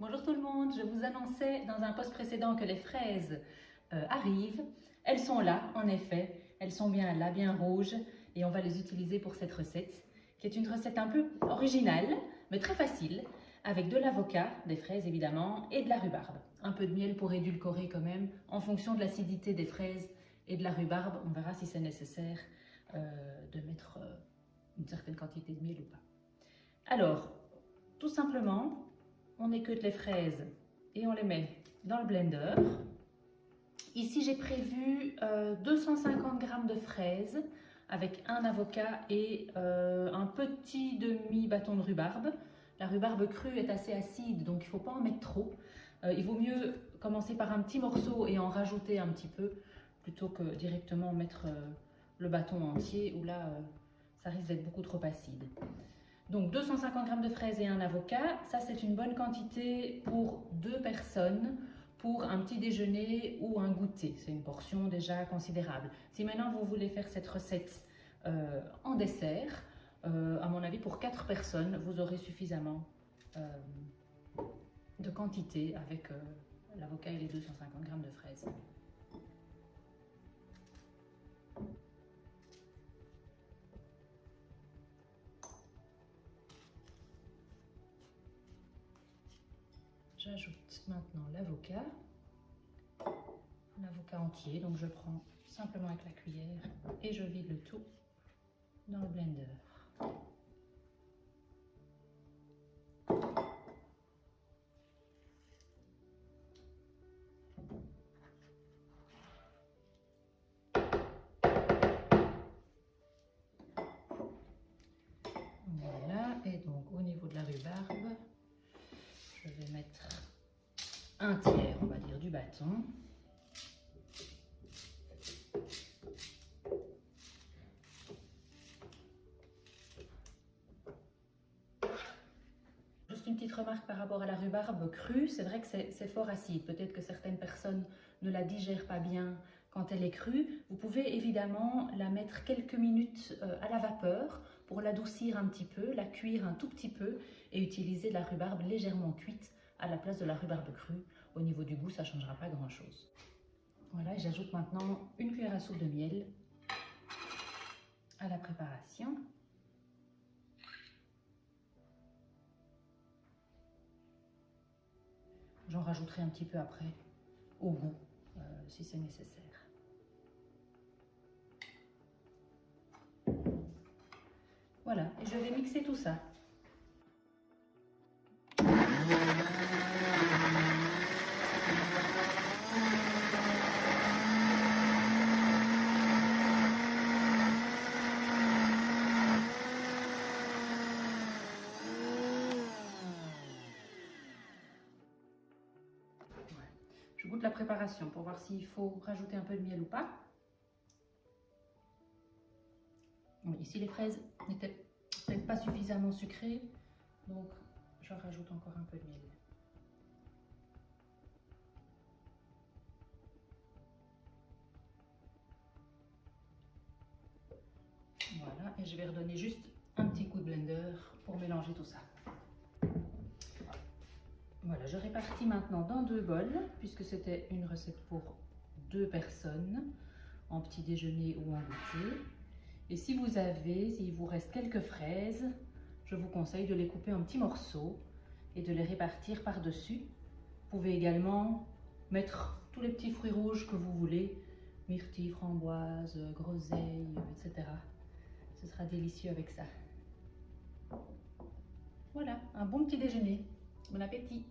Bonjour tout le monde, je vous annonçais dans un post précédent que les fraises arrivent. Elles sont là, en effet, elles sont bien là, bien rouges, et on va les utiliser pour cette recette, qui est une recette un peu originale, mais très facile, avec de l'avocat, des fraises évidemment, et de la rhubarbe. Un peu de miel pour édulcorer quand même, en fonction de l'acidité des fraises et de la rhubarbe, on verra si c'est nécessaire de mettre une certaine quantité de miel ou pas. Alors, tout simplement, on équeute les fraises et on les met dans le blender. Ici, j'ai prévu 250 g de fraises avec un avocat et un petit demi-bâton de rhubarbe. La rhubarbe crue est assez acide, donc il ne faut pas en mettre trop. Il vaut mieux commencer par un petit morceau et en rajouter un petit peu, plutôt que directement mettre le bâton entier, où là, ça risque d'être beaucoup trop acide. Donc 250 g de fraises et un avocat, ça c'est une bonne quantité pour 2 personnes, pour un petit déjeuner ou un goûter. C'est une portion déjà considérable. Si maintenant vous voulez faire cette recette en dessert, à mon avis pour 4 personnes, vous aurez suffisamment de quantité avec l'avocat et les 250 g de fraises. J'ajoute maintenant l'avocat entier, donc je prends simplement avec la cuillère et je vide le tout dans le blender. Voilà, et donc au niveau de la rhubarbe, je vais mettre un tiers, on va dire, du bâton. Juste une petite remarque par rapport à la rhubarbe crue, c'est vrai que c'est fort acide. Peut-être que certaines personnes ne la digèrent pas bien quand elle est crue. Vous pouvez évidemment la mettre quelques minutes à la vapeur pour l'adoucir un petit peu, la cuire un tout petit peu et utiliser de la rhubarbe légèrement cuite à la place de la rhubarbe crue. Au niveau du goût, ça ne changera pas grand-chose. Voilà, j'ajoute maintenant une cuillère à soupe de miel à la préparation. J'en rajouterai un petit peu après, au goût, si c'est nécessaire. Voilà, et je vais mixer tout ça. Je goûte la préparation pour voir s'il faut rajouter un peu de miel ou pas. Ici, les fraises n'étaient peut-être pas suffisamment sucrées, donc je rajoute encore un peu de miel. Voilà, et je vais redonner juste un petit coup de blender pour mélanger tout ça. Voilà, je répartis maintenant dans 2 bols, puisque c'était une recette pour 2 personnes, en petit déjeuner ou en goûter. Et si il vous reste quelques fraises, je vous conseille de les couper en petits morceaux et de les répartir par-dessus. Vous pouvez également mettre tous les petits fruits rouges que vous voulez, myrtilles, framboises, groseilles, etc. Ce sera délicieux avec ça. Voilà, un bon petit déjeuner. Bon appétit!